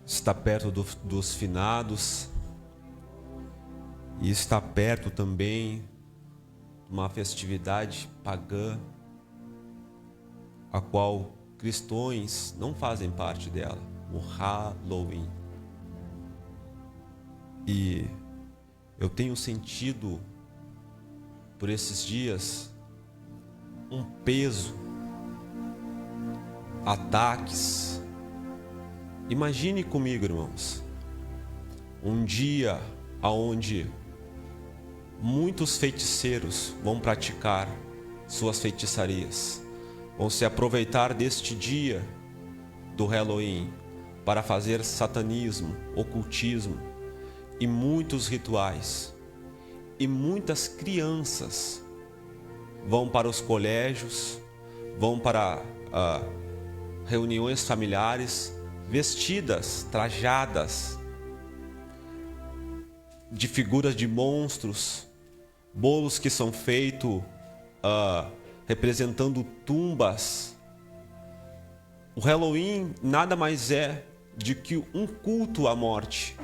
está perto dos finados e está perto também de uma festividade pagã, a qual cristãos não fazem parte dela, o Halloween. E eu tenho sentido por esses dias um peso, ataques. Imagine comigo, irmãos, um dia onde muitos feiticeiros vão praticar suas feitiçarias, vão se aproveitar deste dia do Halloween para fazer satanismo, ocultismo e muitos rituais. E muitas crianças vão para os colégios, vão para reuniões familiares, vestidas, trajadas de figuras de monstros, bolos que são feitos representando tumbas. O Halloween nada mais é do que um culto à morte,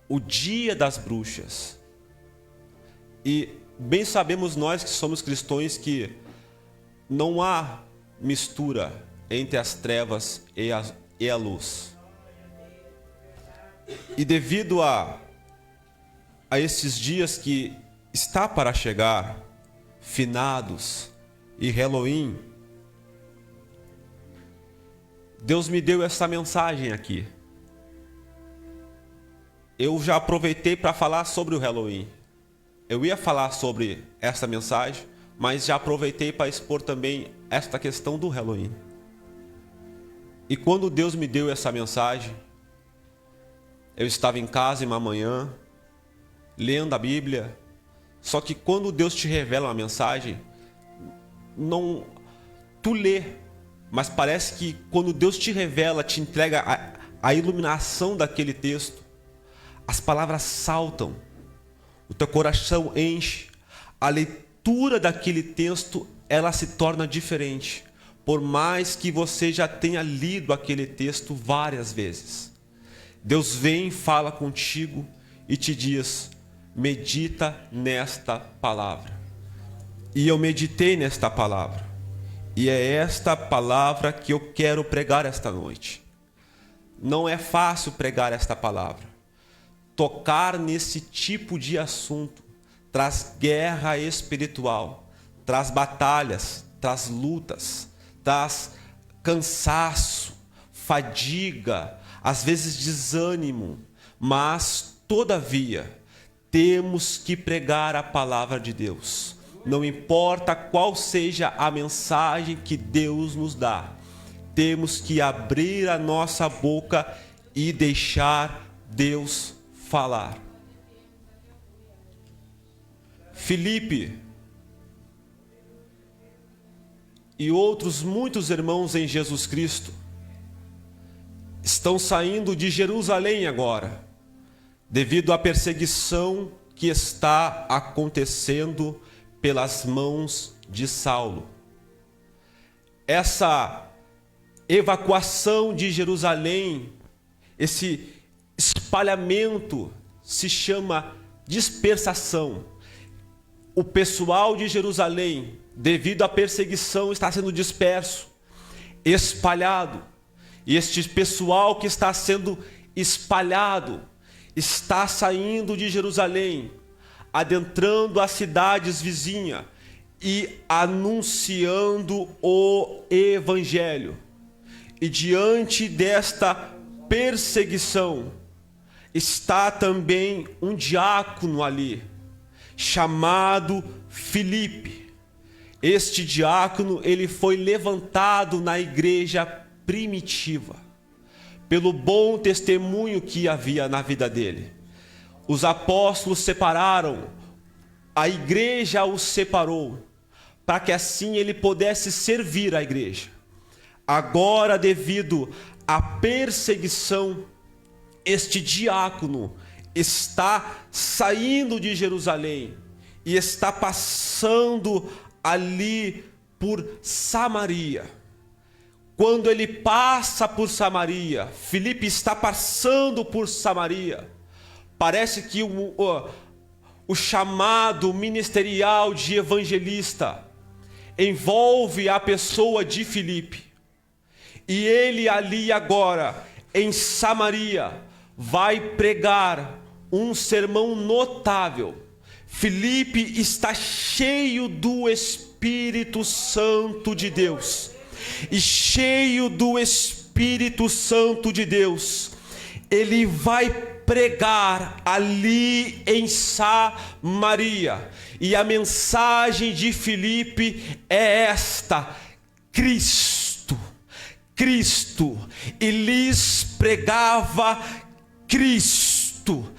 o dia das bruxas. E bem sabemos nós que somos cristãos que não há mistura entre as trevas e a luz. E devido a esses dias que está para chegar, finados e Halloween, Deus me deu essa mensagem aqui. Eu já aproveitei para falar sobre o Halloween. Eu ia falar sobre essa mensagem, mas já aproveitei para expor também esta questão do Halloween. E quando Deus me deu essa mensagem, eu estava em casa uma manhã, lendo a Bíblia. Só que quando Deus te revela uma mensagem, não tu lê, mas parece que quando Deus te revela, te entrega a iluminação daquele texto, as palavras saltam, o teu coração enche, a leitura daquele texto, ela se torna diferente, por mais que você já tenha lido aquele texto várias vezes. Deus vem, fala contigo e te diz: medita nesta palavra. E eu meditei nesta palavra, e é esta palavra que eu quero pregar esta noite. Não é fácil pregar esta palavra. Tocar nesse tipo de assunto traz guerra espiritual, traz batalhas, traz lutas, traz cansaço, fadiga, às vezes desânimo, mas todavia temos que pregar a palavra de Deus. Não importa qual seja a mensagem que Deus nos dá, temos que abrir a nossa boca e deixar Deus falar. Filipe e outros muitos irmãos em Jesus Cristo estão saindo de Jerusalém agora, devido à perseguição que está acontecendo pelas mãos de Saulo. Essa evacuação de Jerusalém, esse espalhamento se chama dispersação. O pessoal de Jerusalém, devido à perseguição, está sendo disperso, espalhado. E este pessoal que está sendo espalhado está saindo de Jerusalém, adentrando as cidades vizinhas e anunciando o Evangelho. E diante desta perseguição, está também um diácono ali, chamado Filipe. Este diácono, ele foi levantado na igreja primitiva, pelo bom testemunho que havia na vida dele. Os apóstolos separaram, a igreja os separou, para que assim ele pudesse servir a igreja. Agora, devido à perseguição, este diácono está saindo de Jerusalém e está passando ali por Samaria. quando ele passa por Samaria, Filipe está passando por Samaria, parece que o chamado ministerial de evangelista envolve a pessoa de Filipe. E ele ali agora, em Samaria, vai pregar um sermão notável. Filipe está cheio do Espírito Santo de Deus. E cheio do Espírito Santo de Deus, ele vai pregar ali em Samaria. E a mensagem de Filipe é esta: Cristo, Cristo. E lhes pregava Cristo,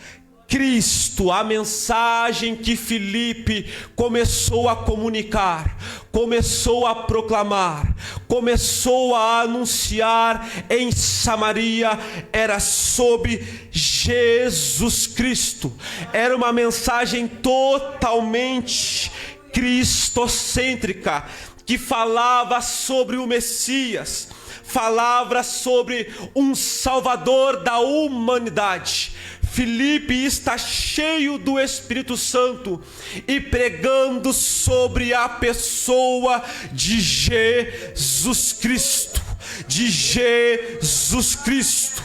Cristo. A mensagem que Filipe começou a comunicar, começou a proclamar, começou a anunciar em Samaria era sobre Jesus Cristo. Era uma mensagem totalmente cristocêntrica, que falava sobre o Messias, falava sobre um Salvador da humanidade. Filipe está cheio do Espírito Santo e pregando sobre a pessoa de Jesus Cristo, de Jesus Cristo.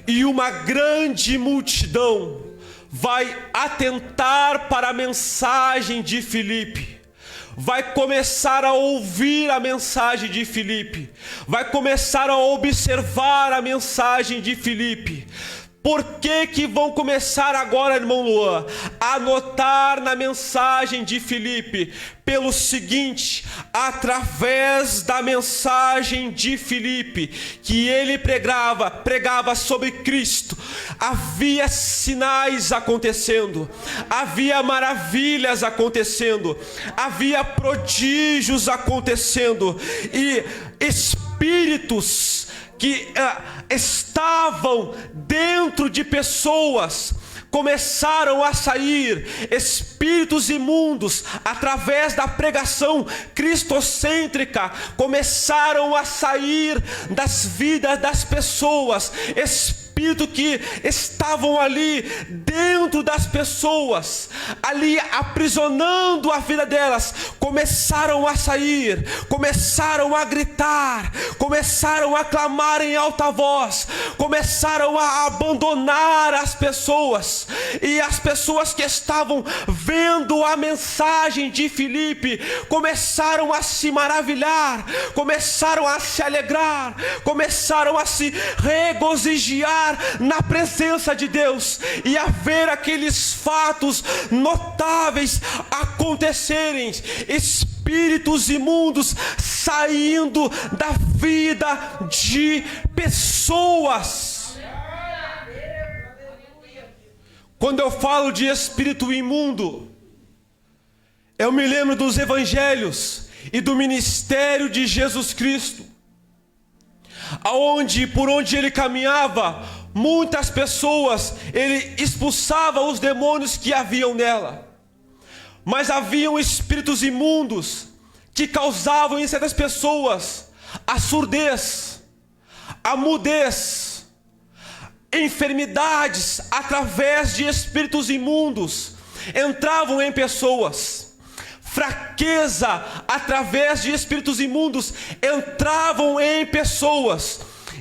E uma grande multidão vai atentar para a mensagem de Filipe, vai começar a ouvir a mensagem de Filipe, vai começar a observar a mensagem de Filipe. Por que vão começar agora, irmão Luan, a notar na mensagem de Filipe? Pelo seguinte: através da mensagem de Filipe, que ele pregava sobre Cristo, havia sinais acontecendo, havia maravilhas acontecendo, havia prodígios acontecendo, e espíritos que estavam dentro de pessoas começaram a sair, espíritos imundos, através da pregação cristocêntrica, começaram a sair das vidas das pessoas, espíritos que estavam ali dentro das pessoas, ali aprisionando a vida delas, começaram a sair, começaram a gritar, começaram a clamar em alta voz, começaram a abandonar as pessoas. E as pessoas que estavam vendo a mensagem de Filipe começaram a se maravilhar, começaram a se alegrar, começaram a se regozijar na presença de Deus e a ver aqueles fatos notáveis acontecerem, espíritos imundos saindo da vida de pessoas. Quando eu falo de espírito imundo, eu me lembro dos evangelhos e do ministério de Jesus Cristo, por onde ele caminhava, muitas pessoas, ele expulsava os demônios que haviam nela, mas haviam espíritos imundos que causavam em certas pessoas a surdez, a mudez, enfermidades através de espíritos imundos entravam em pessoas, fraqueza através de espíritos imundos entravam em pessoas.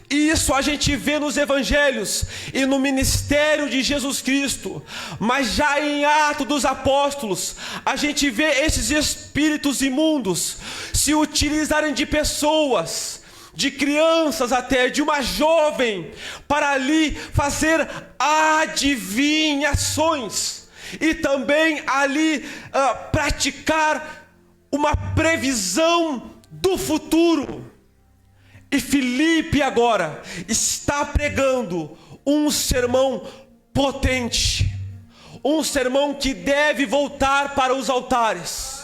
E isso a gente vê nos evangelhos e no ministério de Jesus Cristo. Mas já em Atos dos Apóstolos, a gente vê esses espíritos imundos se utilizarem de pessoas, de crianças até, de uma jovem, para ali fazer adivinhações. E também ali praticar uma previsão do futuro. E Filipe agora está pregando um sermão potente, um sermão que deve voltar para os altares.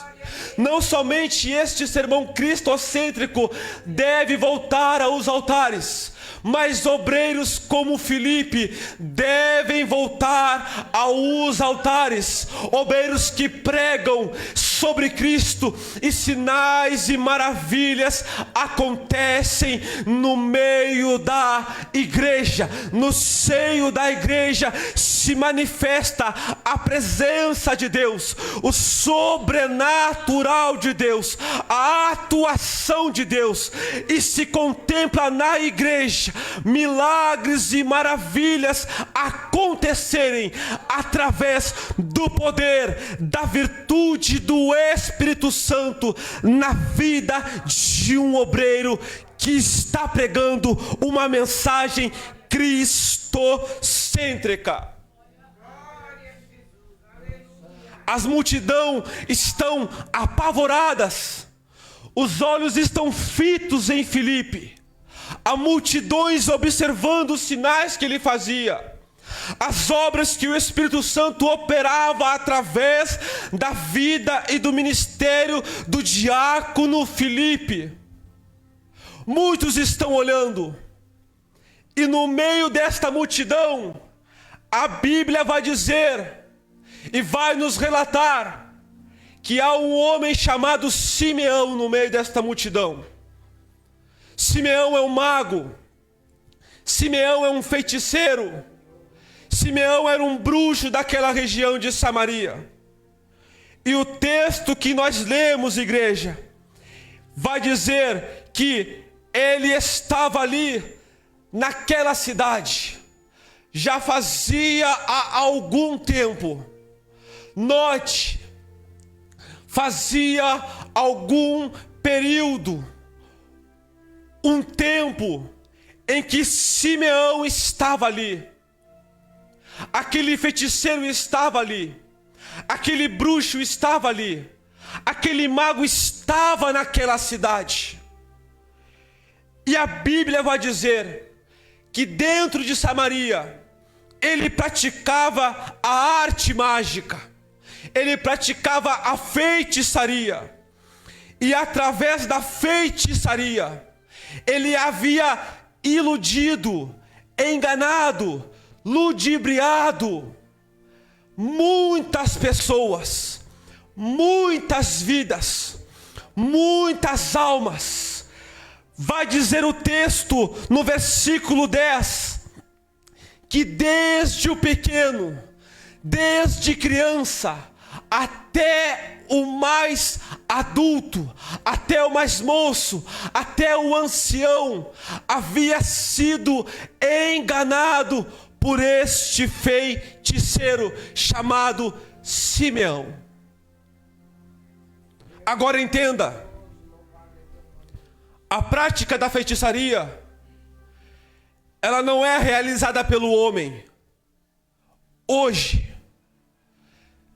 Não somente este sermão cristocêntrico deve voltar aos altares, mas obreiros como Filipe devem voltar aos altares, obreiros que pregam sobre Cristo, e sinais e maravilhas acontecem no meio da igreja. No seio da igreja se manifesta a presença de Deus, o sobrenatural de Deus, a atuação de Deus, e se contempla na igreja milagres e maravilhas acontecerem através do poder, da virtude do Espírito Santo na vida de um obreiro que está pregando uma mensagem cristocêntrica. As multidões estão apavoradas, os olhos estão fitos em Filipe, há multidões observando os sinais que ele fazia, as obras que o Espírito Santo operava através da vida e do ministério do diácono Filipe. Muitos estão olhando, e no meio desta multidão, a Bíblia vai dizer e vai nos relatar que há um homem chamado Simeão no meio desta multidão. Simeão é um mago, Simeão é um feiticeiro, Simeão era um bruxo daquela região de Samaria. E o texto que nós lemos, igreja, vai dizer que ele estava ali naquela cidade já fazia há algum tempo. Note, fazia algum período, um tempo em que Simeão estava ali. Aquele feiticeiro estava ali, aquele bruxo estava ali, aquele mago estava naquela cidade. E a Bíblia vai dizer que dentro de Samaria, ele praticava a arte mágica, ele praticava a feitiçaria, e através da feitiçaria, ele havia iludido, enganado, ludibriado muitas pessoas, muitas vidas, muitas almas. Vai dizer o texto no versículo 10, que desde o pequeno, desde criança, até o mais adulto, até o mais moço, até o ancião, havia sido enganado por este feiticeiro chamado Simeão. Agora entenda, a prática da feitiçaria, ela não é realizada pelo homem. Hoje,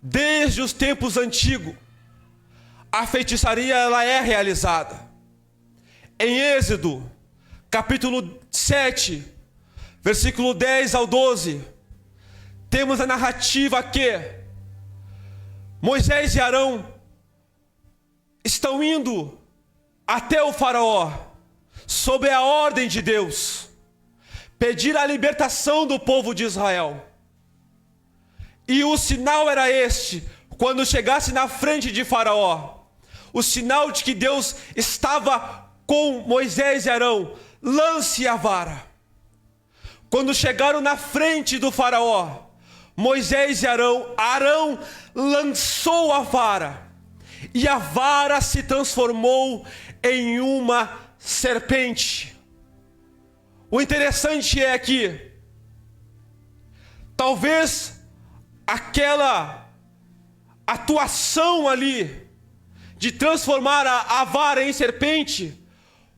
desde os tempos antigos, a feitiçaria ela é realizada. Em Êxodo, capítulo 7, versículo 10 ao 12, temos a narrativa que Moisés e Arão estão indo até o faraó, sob a ordem de Deus, pedir a libertação do povo de Israel. E o sinal era este: quando chegasse na frente de faraó, o sinal de que Deus estava com Moisés e Arão, lance a vara. Quando chegaram na frente do faraó, Moisés e Arão lançou a vara, e a vara se transformou em uma serpente. O interessante é que talvez aquela atuação ali de transformar a vara em serpente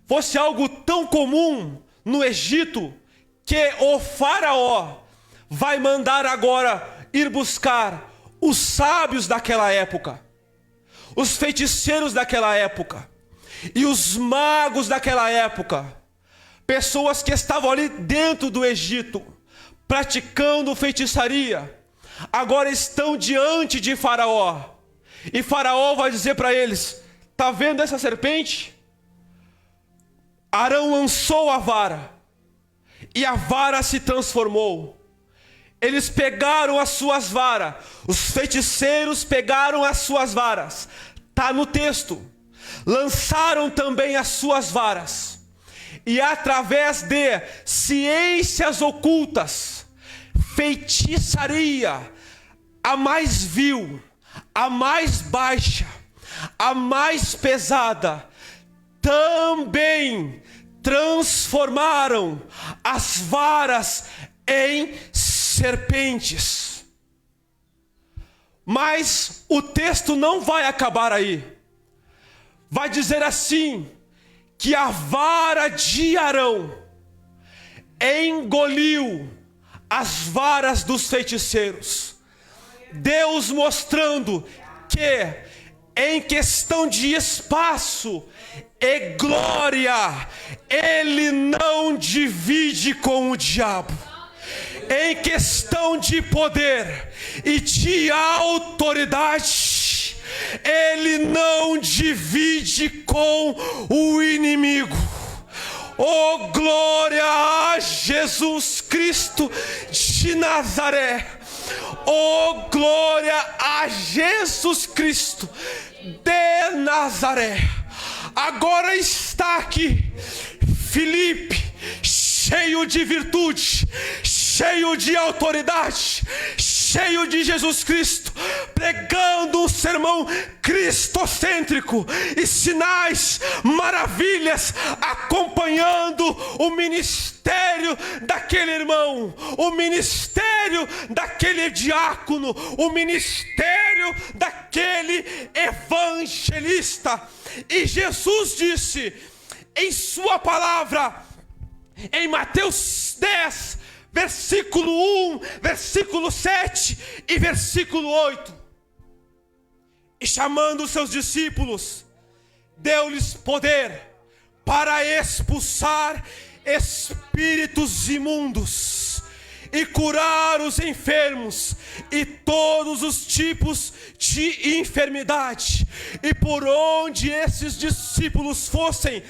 fosse algo tão comum no Egito, que o faraó vai mandar agora ir buscar os sábios daquela época, os feiticeiros daquela época e os magos daquela época, pessoas que estavam ali dentro do Egito praticando feitiçaria, agora estão diante de Faraó. E Faraó vai dizer para eles: está vendo essa serpente? Arão lançou a vara, e a vara se transformou. Eles pegaram as suas varas, os feiticeiros pegaram as suas varas, Está no texto. Lançaram também as suas varas, e através de ciências ocultas, feitiçaria, a mais vil, a mais baixa, a mais pesada, também transformaram as varas em serpentes. Mas o texto não vai acabar aí. Vai dizer assim, que a vara de Arão engoliu as varas dos feiticeiros. Deus mostrando que em questão de espaço e glória, Ele não divide com o diabo. Em questão de poder e de autoridade, Ele não divide com o inimigo. Oh, glória a Jesus Cristo de Nazaré. Oh, glória a Jesus Cristo de Nazaré. Agora está aqui Filipe, cheio de virtude, cheio de autoridade, cheio de Jesus Cristo, pregando um sermão cristocêntrico e sinais, maravilhas, acompanhando o ministério daquele irmão, o ministério daquele diácono, o ministério daquele evangelista. E Jesus disse em sua palavra, em Mateus 10, versículo 1, versículo 7 e versículo 8. E chamando os seus discípulos, deu-lhes poder para expulsar espíritos imundos e curar os enfermos e todos os tipos de enfermidade. E por onde esses discípulos fossem,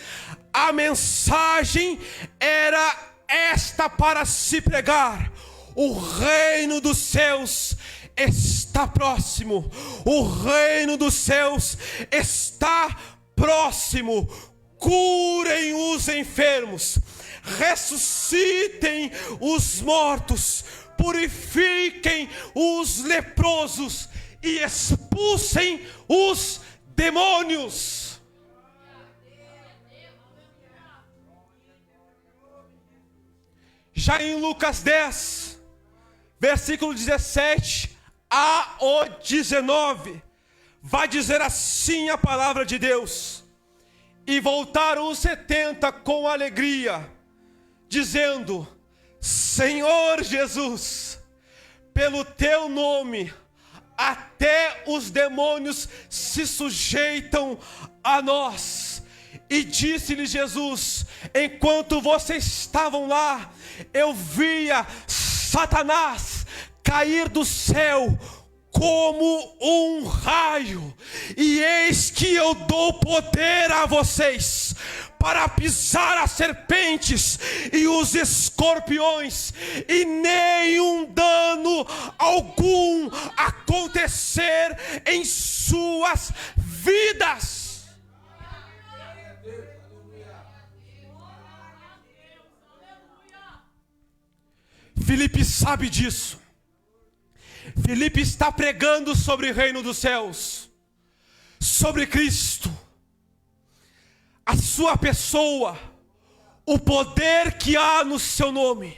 a mensagem era esta para se pregar: o reino dos céus está próximo. O reino dos céus está próximo. Curem os enfermos, ressuscitem os mortos, purifiquem os leprosos e expulsem os demônios. Já em Lucas 10, versículo 17 a 19, vai dizer assim a palavra de Deus: e voltaram os 70 com alegria, dizendo: Senhor Jesus, pelo teu nome até os demônios se sujeitam a nós. E disse-lhe Jesus: enquanto vocês estavam lá, eu via Satanás cair do céu como um raio. E eis que eu dou poder a vocês para pisar as serpentes e os escorpiões, e nenhum dano algum acontecer em suas vidas. Filipe sabe disso. Filipe está pregando sobre o reino dos céus, sobre Cristo, a sua pessoa, o poder que há no seu nome.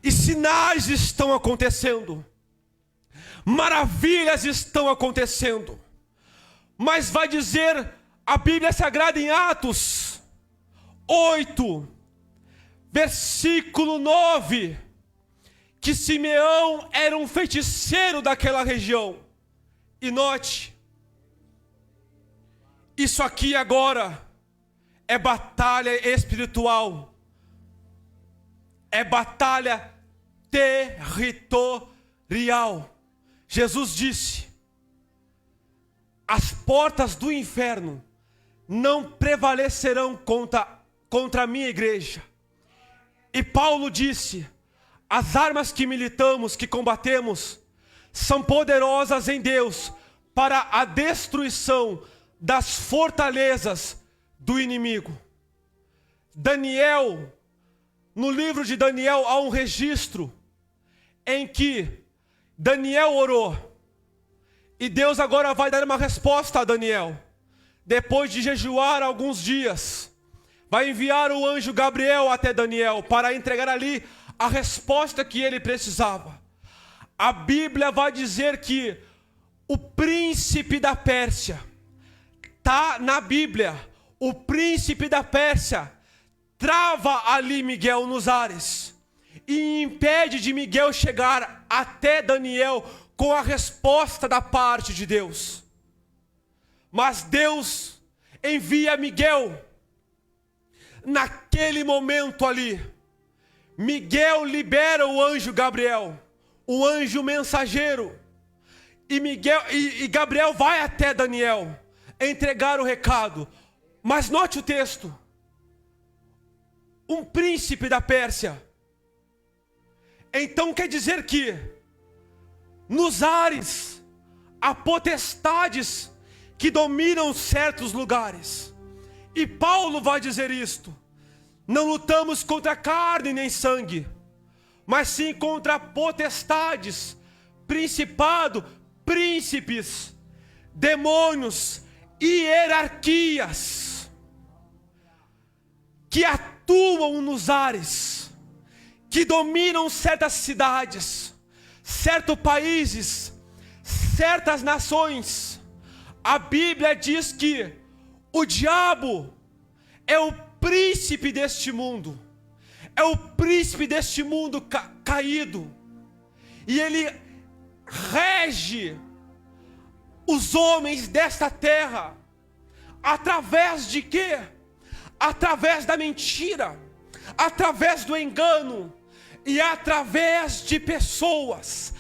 E sinais estão acontecendo, maravilhas estão acontecendo. Mas vai dizer a Bíblia Sagrada em Atos 8, versículo 9, que Simeão era um feiticeiro daquela região. E note, isso aqui agora é batalha espiritual, é batalha territorial. Jesus disse: as portas do inferno não prevalecerão contra a minha igreja. E Paulo disse: as armas que militamos, que combatemos, são poderosas em Deus para a destruição das fortalezas do inimigo. Daniel, no livro de Daniel há um registro em que Daniel orou. E Deus agora vai dar uma resposta a Daniel. Depois de jejuar alguns dias, vai enviar o anjo Gabriel até Daniel para entregar ali a resposta que ele precisava. A Bíblia vai dizer que o príncipe da Pérsia, está na Bíblia, o príncipe da Pérsia trava ali Miguel nos ares e impede de Miguel chegar até Daniel com a resposta da parte de Deus. Mas Deus envia Miguel. Naquele momento ali, Miguel libera o anjo Gabriel, o anjo mensageiro, e Gabriel vai até Daniel entregar o recado. Mas note o texto: um príncipe da Pérsia. Então quer dizer que nos ares há potestades que dominam certos lugares. E Paulo vai dizer isto: não lutamos contra carne nem sangue, mas sim contra potestades, principado, príncipes, demônios e hierarquias que atuam nos ares, que dominam certas cidades, certos países, certas nações. A Bíblia diz que o diabo é o príncipe deste mundo, é o príncipe deste mundo caído, e ele rege os homens desta terra, através de quê? Através da mentira, através do engano, e através de pessoas,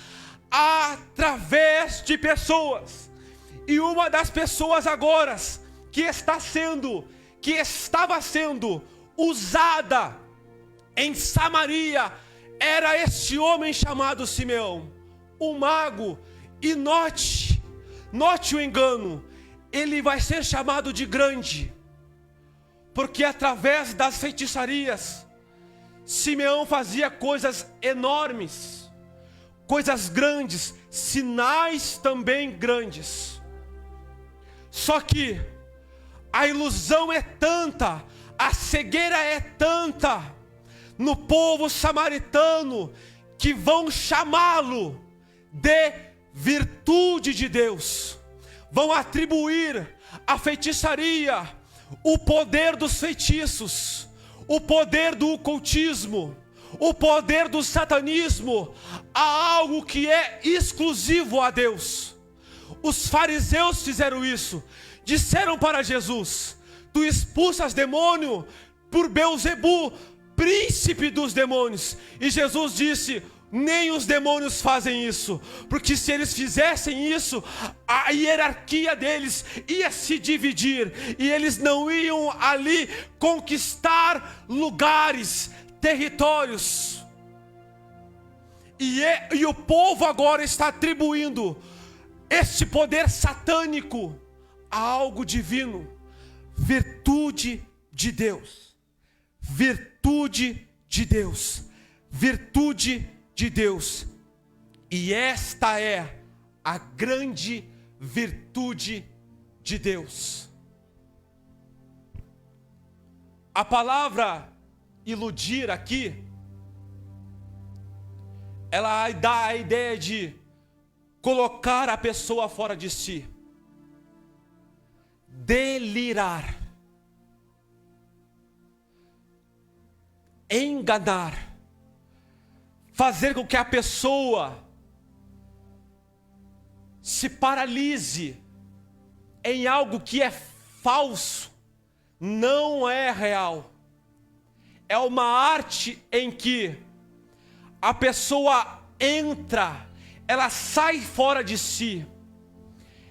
e uma das pessoas agora que estava sendo usada em Samaria era este homem chamado Simeão, um mago. E note o engano, ele vai ser chamado de grande, porque através das feitiçarias, Simeão fazia coisas enormes, coisas grandes, sinais também grandes. Só que a ilusão é tanta, a cegueira é tanta no povo samaritano, que vão chamá-lo de virtude de Deus, vão atribuir à feitiçaria o poder dos feitiços, o poder do ocultismo, o poder do satanismo, a algo que é exclusivo a Deus. Os fariseus fizeram isso, disseram para Jesus: tu expulsas demônio por Belzebu, príncipe dos demônios. E Jesus disse: nem os demônios fazem isso, porque se eles fizessem isso, a hierarquia deles ia se dividir, e eles não iam ali conquistar lugares, territórios. E o povo agora está atribuindo este poder satânico a algo divino. Virtude de Deus, virtude de Deus, virtude de Deus. E esta é a grande virtude de Deus. A palavra iludir aqui, ela dá a ideia de colocar a pessoa fora de si, delirar, enganar, fazer com que a pessoa se paralise em algo que é falso, não é real. É uma arte em que a pessoa entra, ela sai fora de si,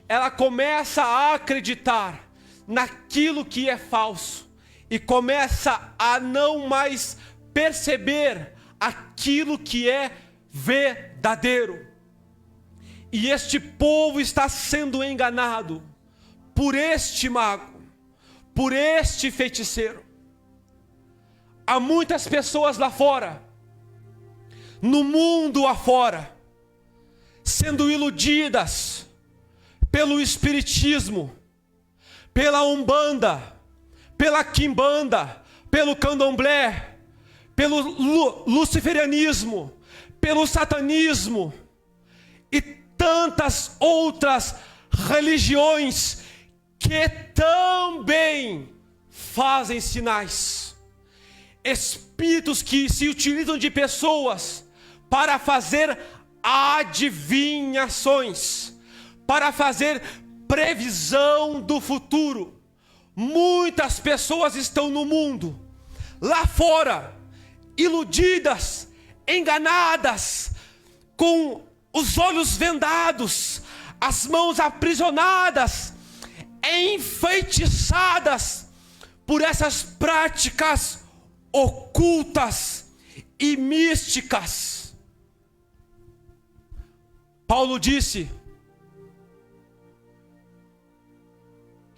ela começa a acreditar naquilo que é falso e começa a não mais perceber aquilo que é verdadeiro. E este povo está sendo enganado por este mago, por este feiticeiro. Há muitas pessoas lá fora, no mundo afora, sendo iludidas pelo espiritismo, pela umbanda, pela quimbanda, pelo candomblé, pelo luciferianismo, pelo satanismo e tantas outras religiões que também fazem sinais. Espíritos que se utilizam de pessoas para fazer adivinhações, para fazer previsão do futuro. Muitas pessoas estão no mundo, lá fora, iludidas, enganadas, com os olhos vendados, as mãos aprisionadas, enfeitiçadas por essas práticas ocultas e místicas. Paulo disse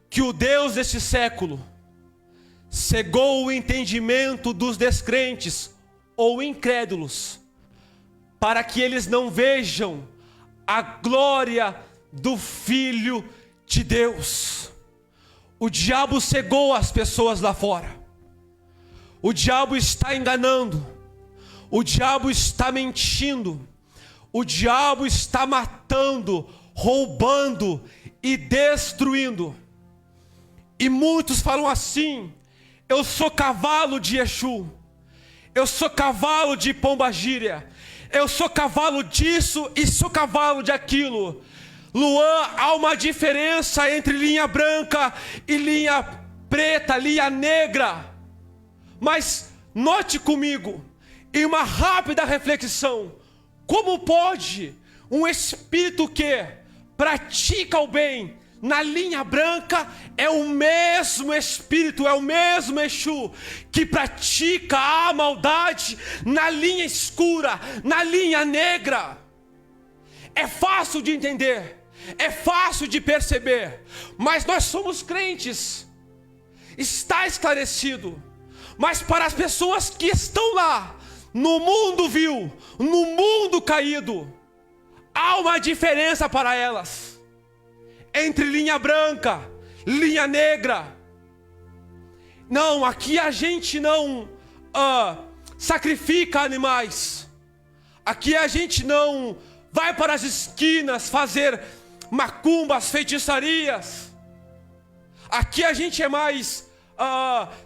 que o Deus deste século cegou o entendimento dos descrentes ou incrédulos, para que eles não vejam a glória do Filho de Deus. O diabo cegou as pessoas lá fora. O diabo está enganando. O diabo está mentindo. O diabo está matando, roubando e destruindo. E muitos falam assim: eu sou cavalo de Exu, eu sou cavalo de Pombagíria, eu sou cavalo disso e sou cavalo de aquilo. Luan, há uma diferença entre linha branca e linha preta, linha negra. Mas note comigo, em uma rápida reflexão, como pode um espírito que pratica o bem na linha branca é o mesmo espírito, é o mesmo Exu que pratica a maldade na linha escura, na linha negra? É fácil de entender, é fácil de perceber, mas nós somos crentes, está esclarecido. Mas para as pessoas que estão lá, no mundo vil, no mundo caído, há uma diferença para elas entre linha branca, linha negra. Não, aqui a gente não sacrifica animais. Aqui a gente não vai para as esquinas fazer macumbas, feitiçarias. Aqui a gente é mais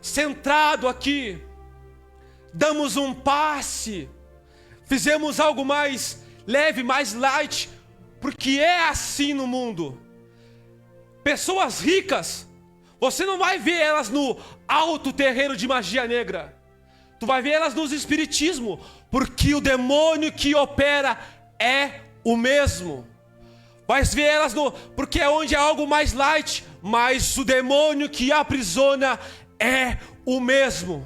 centrado aqui. Damos um passe, fizemos algo mais leve, mais light, porque é assim no mundo. Pessoas ricas, você não vai ver elas no alto terreiro de magia negra. Tu vai ver elas nos espiritismo, porque o demônio que opera é o mesmo. Vai ver elas porque é onde é algo mais light, mas o demônio que aprisiona é o mesmo.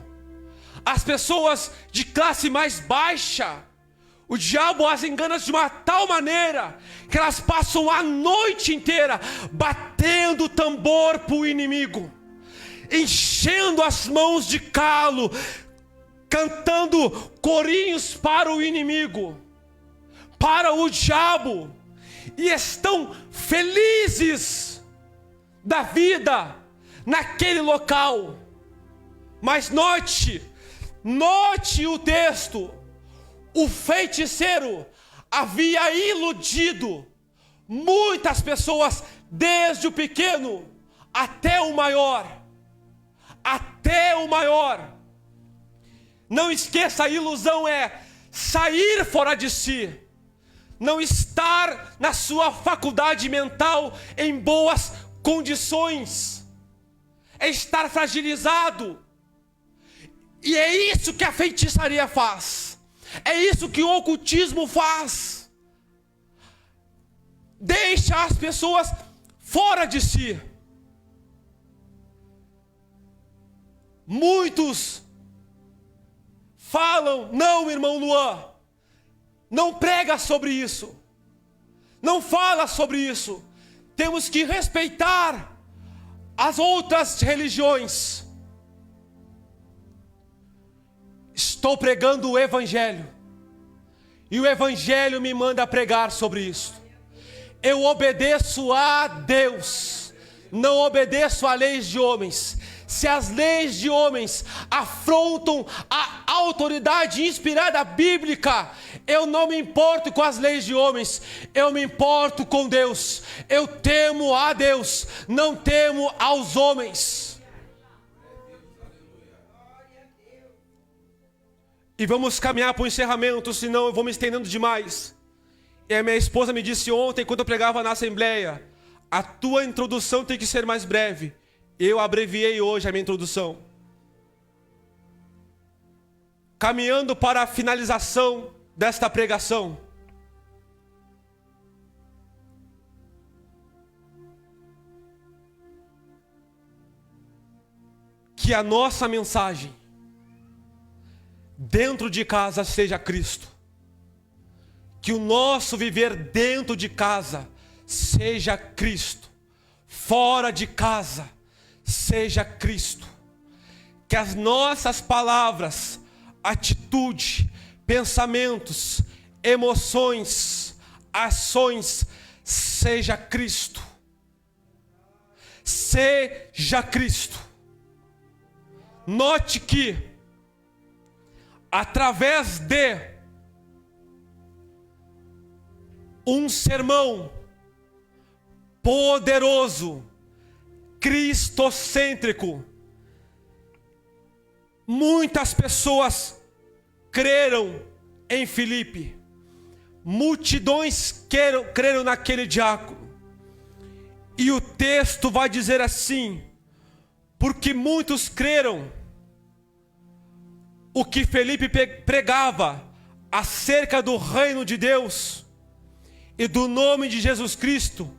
As pessoas de classe mais baixa, o diabo as engana de uma tal maneira que elas passam a noite inteira batendo o tambor para o inimigo, enchendo as mãos de calo, cantando corinhos para o inimigo, para o diabo, e estão felizes da vida naquele local. Mas note o texto: o feiticeiro havia iludido muitas pessoas, desde o pequeno até o maior. Até o maior. Não esqueça, a ilusão é sair fora de si, não estar na sua faculdade mental em boas condições, é estar fragilizado. E é isso que a feitiçaria faz, é isso que o ocultismo faz. Deixa as pessoas fora de si. Muitos falam: não, irmão Luan, não prega sobre isso, não fala sobre isso. Temos que respeitar as outras religiões. Estou pregando o Evangelho, e o Evangelho me manda pregar sobre isso. Eu obedeço a Deus, não obedeço a leis de homens. Se as leis de homens afrontam a autoridade inspirada bíblica, eu não me importo com as leis de homens, eu me importo com Deus. Eu temo a Deus, não temo aos homens. E vamos caminhar para o encerramento, senão eu vou me estendendo demais. E a minha esposa me disse ontem, quando eu pregava na assembleia: a tua introdução tem que ser mais breve. Eu abreviei hoje a minha introdução. Caminhando para a finalização desta pregação. Que a nossa mensagem dentro de casa seja Cristo. Que o nosso viver dentro de casa seja Cristo. Fora de casa seja Cristo. Que as nossas palavras, atitude, pensamentos, emoções, ações, seja Cristo. Seja Cristo. Note que, através de um sermão poderoso, cristocêntrico, muitas pessoas creram em Filipe, multidões creram naquele diácono, e o texto vai dizer assim: porque muitos creram o que Filipe pregava acerca do reino de Deus e do nome de Jesus Cristo,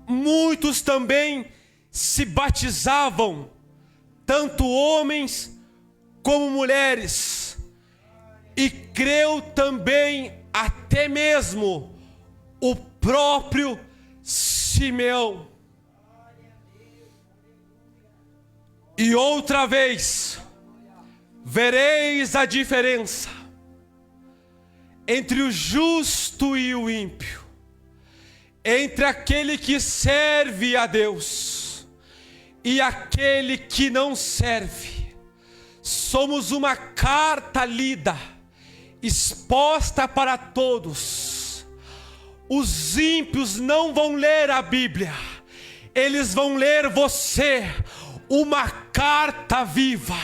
muitos também se batizavam, tanto homens como mulheres, e creu também até mesmo o próprio Simeão. E outra vez vereis a diferença entre o justo e o ímpio, entre aquele que serve a Deus e aquele que não serve. Somos uma carta lida, exposta para todos. Os ímpios não vão ler a Bíblia, eles vão ler você, uma carta viva,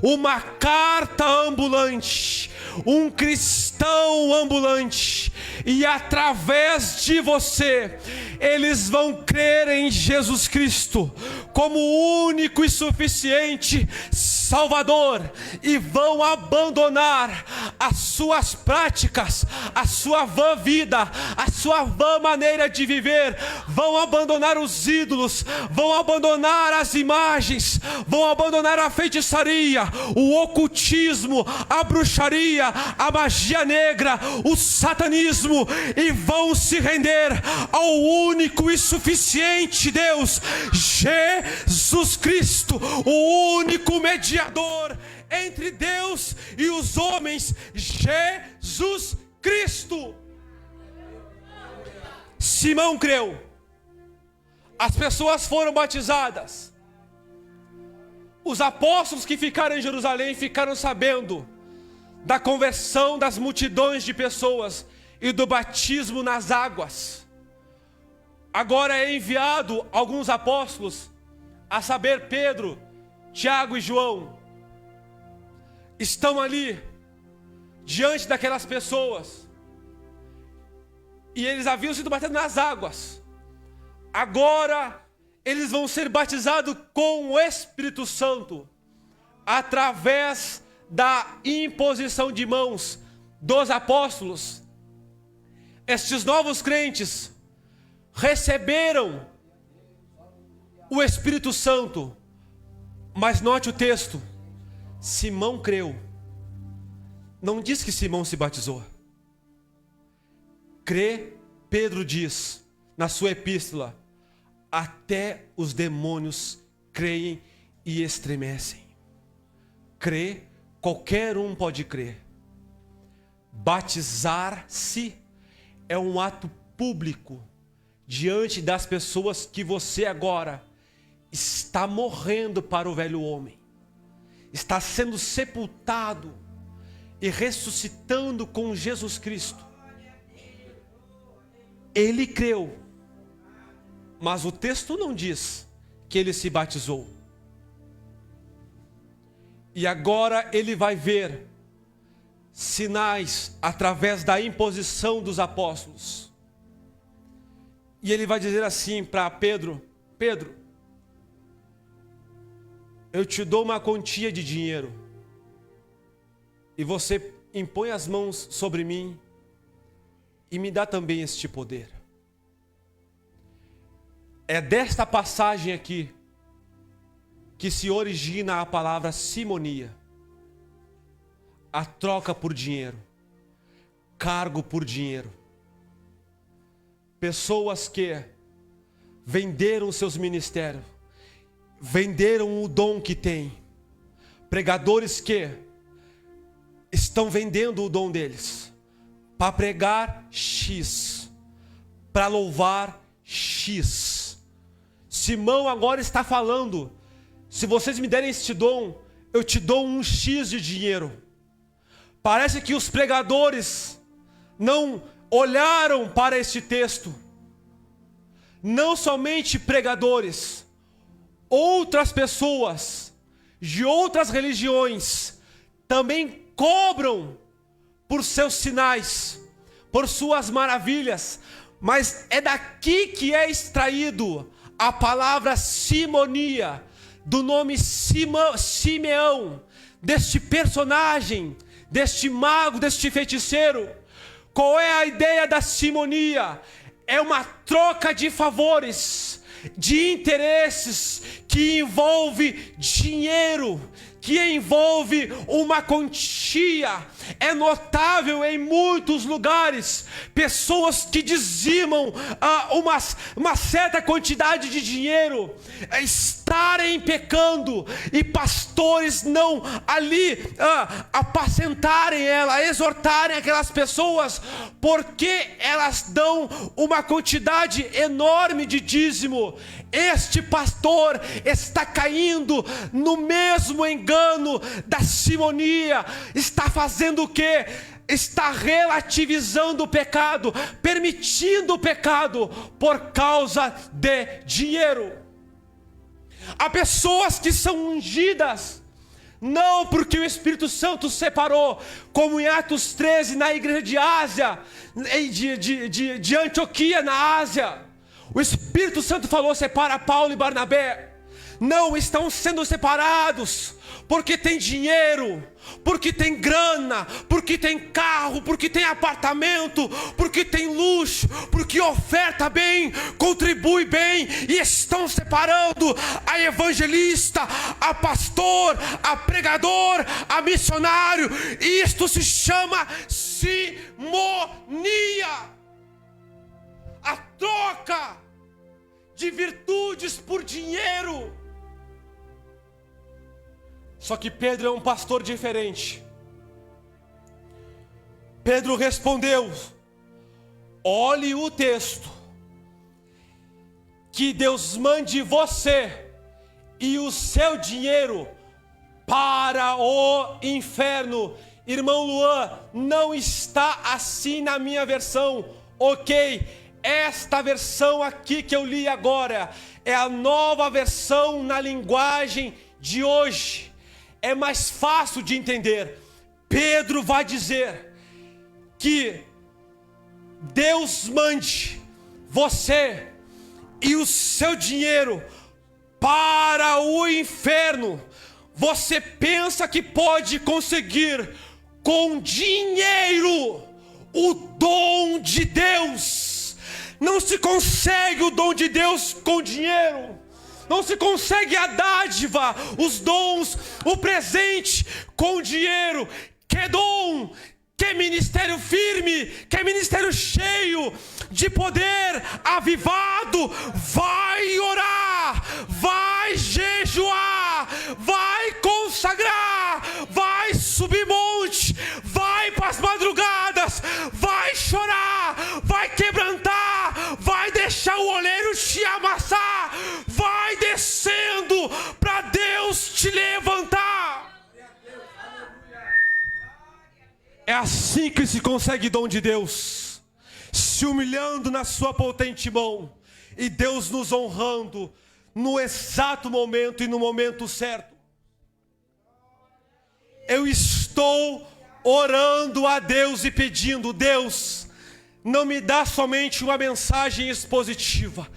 uma carta ambulante, um cristão ambulante, e através de você, eles vão crer em Jesus Cristo como o único e suficiente Salvador, e vão abandonar as suas práticas, a sua vã vida, a sua vã maneira de viver, vão abandonar os ídolos, vão abandonar as imagens, vão abandonar a feitiçaria, o ocultismo, a bruxaria, a magia negra, o satanismo, e vão se render ao único e suficiente Deus, Jesus Cristo, o único mediador entre Deus e os homens, Jesus Cristo. Simão creu, as pessoas foram batizadas, os apóstolos que ficaram em Jerusalém ficaram sabendo da conversão das multidões de pessoas e do batismo nas águas. Agora é enviado alguns apóstolos, a saber, Pedro, Tiago e João, estão ali diante daquelas pessoas, e eles haviam sido batizados nas águas. Agora eles vão ser batizados com o Espírito Santo, através da imposição de mãos dos apóstolos. Estes novos crentes receberam o Espírito Santo. Mas note o texto: Simão creu. Não diz que Simão se batizou. Crê Pedro diz na sua epístola: até os demônios creem e estremecem. Crer, qualquer um pode crer. Batizar-se é um ato público diante das pessoas que você agora está morrendo para o velho homem, está sendo sepultado e ressuscitando com Jesus Cristo. Ele creu, mas o texto não diz que ele se batizou. E agora ele vai ver sinais através da imposição dos apóstolos. E ele vai dizer assim para Pedro: Pedro, eu te dou uma quantia de dinheiro e você impõe as mãos sobre mim e me dá também este poder. É desta passagem aqui que se origina a palavra simonia. A troca por dinheiro, cargo por dinheiro. Pessoas que venderam seus ministérios, venderam o dom que têm. Pregadores que estão vendendo o dom deles para pregar X, para louvar X. Simão agora está falando: se vocês me derem este dom, eu te dou um X de dinheiro. Parece que os pregadores não olharam para este texto. Não somente pregadores, outras pessoas de outras religiões também cobram por seus sinais, por suas maravilhas. Mas é daqui que é extraído a palavra simonia, do nome Simeão, deste personagem, deste mago, deste feiticeiro. Qual é a ideia da simonia? É uma troca de favores, de interesses, que envolve dinheiro, que envolve uma quantia. É notável em muitos lugares pessoas que dizimam uma certa quantidade de dinheiro, estarem pecando, e pastores não ali apacentarem ela, exortarem aquelas pessoas, porque elas dão uma quantidade enorme de dízimo. Este pastor está caindo no mesmo engano da simonia. Está fazendo o quê? Está relativizando o pecado, permitindo o pecado por causa de dinheiro. Há pessoas que são ungidas não porque o Espírito Santo separou, como em Atos 13 na igreja de Ásia, de Antioquia na Ásia. O Espírito Santo falou: separa Paulo e Barnabé. Não, estão sendo separados porque tem dinheiro, porque tem grana, porque tem carro, porque tem apartamento, porque tem luxo, porque oferta bem, contribui bem, e estão separando a evangelista, a pastor, a pregador, a missionário. Isto se chama simonia. A troca de virtudes por dinheiro. Só que Pedro é um pastor diferente. Pedro respondeu: olhe o texto, que Deus mande você e o seu dinheiro para o inferno. Irmão Luan, não está assim na minha versão, ok? Esta versão aqui que eu li agora é a nova versão na linguagem de hoje. É mais fácil de entender. Pedro vai dizer que Deus mande você e o seu dinheiro para o inferno. Você pensa que pode conseguir com dinheiro o dom de Deus? Não se consegue o dom de Deus com dinheiro. Não se consegue a dádiva, os dons, o presente com dinheiro. Que dom, que que é ministério firme, que é ministério cheio de poder, avivado, vai orar, vai jejuar, vai consagrar, vai subir monte, vai para as madrugadas, vai chorar, vai quebrantar, vai deixar o oleiro te amassar, vai descendo para Deus te levantar. É assim que se consegue dom de Deus, se humilhando na sua potente mão, e Deus nos honrando no exato momento e no momento certo. Eu estou orando a Deus e pedindo: Deus, não me dá somente uma mensagem expositiva,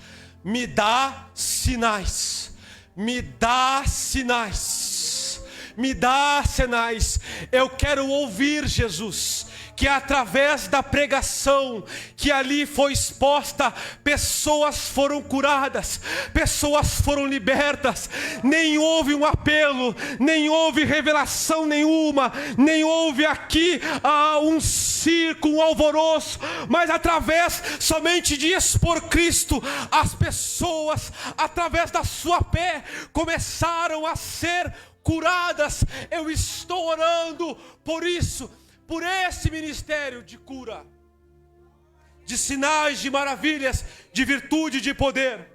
me dá sinais, me dá sinais, me dá sinais. Eu quero ouvir, Jesus, que através da pregação que ali foi exposta, pessoas foram curadas, pessoas foram libertas. Nem houve um apelo, nem houve revelação nenhuma, nem houve aqui um circo, um alvoroço, mas através somente de expor Cristo, as pessoas, através da sua fé, começaram a ser curadas. Eu estou orando por isso, por esse ministério de cura, de sinais, de maravilhas, de virtude, de poder.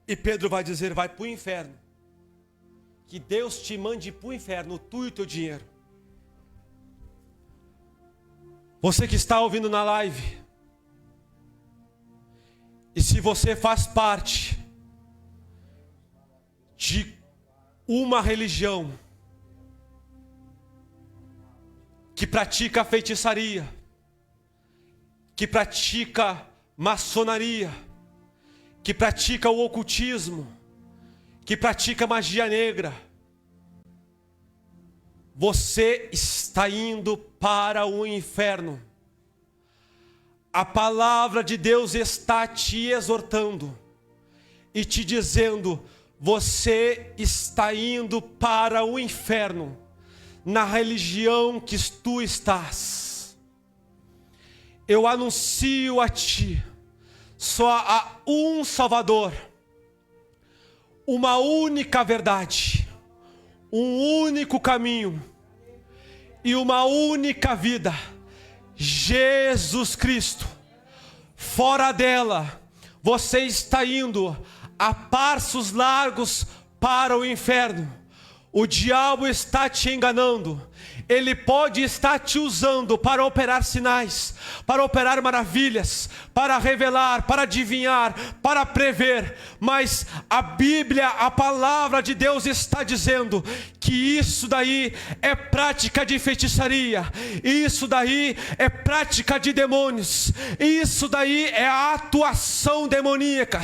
E Pedro vai dizer: vai para o inferno, que Deus te mande para o inferno, tu e o teu dinheiro. Você que está ouvindo na live, e se você faz parte de uma religião que pratica feitiçaria, que pratica maçonaria, que pratica o ocultismo, que pratica magia negra, você está indo para o inferno. A palavra de Deus está te exortando e te dizendo: você está indo para o inferno na religião que tu estás. Eu anuncio a ti: só há um Salvador, uma única verdade, um único caminho e uma única vida: Jesus Cristo. Fora dela, você está indo a passos largos para o inferno. O diabo está te enganando. Ele pode estar te usando para operar sinais, para operar maravilhas, para revelar, para adivinhar, para prever. Mas a Bíblia, a palavra de Deus está dizendo que isso daí é prática de feitiçaria, isso daí é prática de demônios, isso daí é atuação demoníaca.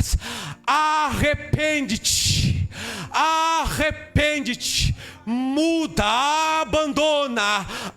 Arrepende-te, arrepende-te, muda,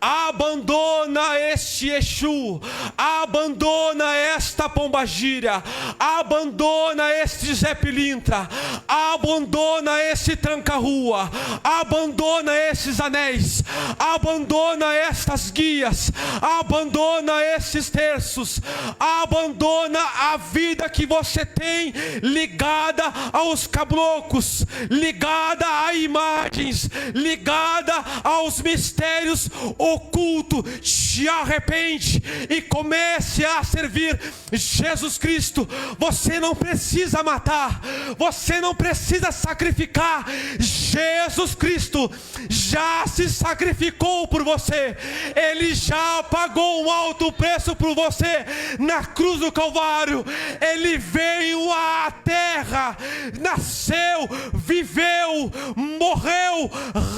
abandona este Exu, abandona esta pombagira, abandona este Zé Pilintra, abandona esse tranca-rua, abandona esses anéis, abandona estas guias, abandona esses terços, abandona a vida que você tem ligada aos caboclos, ligada a imagens, ligada aos mistérios ocultos. Te arrepende e comece a servir Jesus Cristo. Você não precisa matar, você não precisa sacrificar. Jesus Cristo já se sacrificou por você. Ele já pagou um alto preço por você na cruz do Calvário. Ele veio à terra, nasceu, viveu, morreu,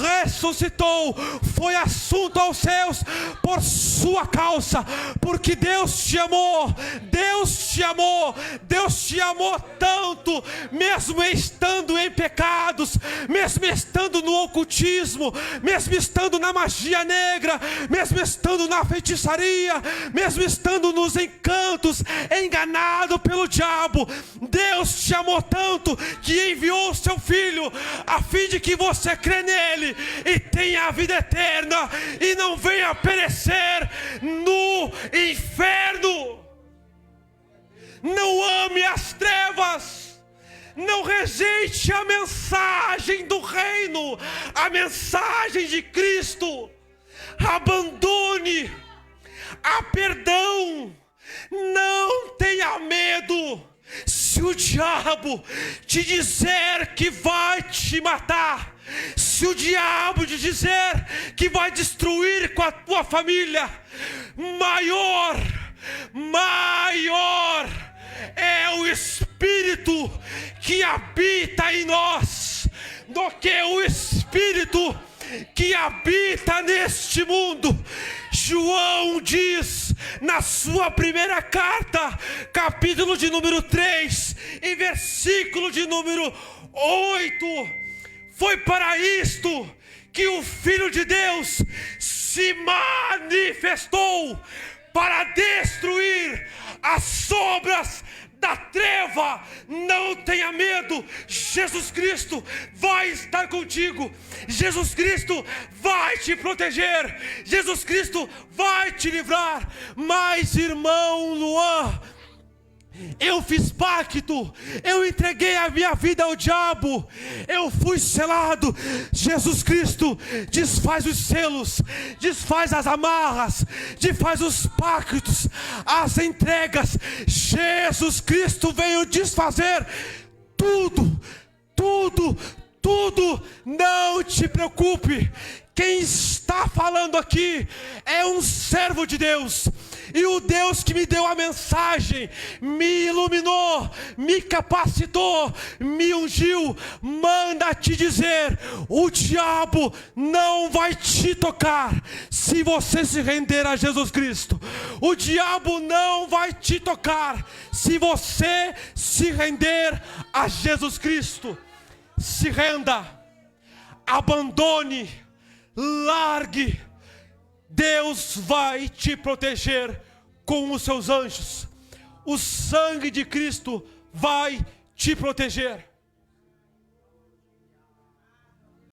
ressuscitou, foi assunto aos céus por sua causa, porque Deus te amou, Deus te amou, Deus te amou tanto, mesmo estando em pecados, mesmo estando no ocultismo, mesmo estando na magia negra, mesmo estando na feitiçaria, mesmo estando nos encantos, enganado pelo diabo. Deus te amou tanto que enviou o seu Filho Filho, a fim de que você crê nele e tenha a vida eterna e não venha perecer no inferno. Não ame as trevas, não rejeite a mensagem do reino, a mensagem de Cristo. Abandone a perdão, não tenha medo. Se o diabo te dizer que vai te matar, se o diabo te dizer que vai destruir com a tua família, maior é o Espírito que habita em nós do que o Espírito que habita neste mundo. João diz na sua primeira carta, capítulo de número 3 e versículo de número 8: foi para isto que o Filho de Deus se manifestou, para destruir as obras da treva. Não tenha medo, Jesus Cristo vai estar contigo, Jesus Cristo vai te proteger, Jesus Cristo vai te livrar. Mas, irmão Luan, eu fiz pacto, eu entreguei a minha vida ao diabo, eu fui selado. Jesus Cristo desfaz os selos, desfaz as amarras, desfaz os pactos, as entregas. Jesus Cristo veio desfazer tudo. Não te preocupe. Quem está falando aqui é um servo de Deus. E o Deus que me deu a mensagem, me iluminou, me capacitou, me ungiu, manda te dizer: o diabo não vai te tocar se você se render a Jesus Cristo. O diabo não vai te tocar se você se render a Jesus Cristo. Se renda, abandone, largue. Deus vai te proteger com os seus anjos. O sangue de Cristo vai te proteger.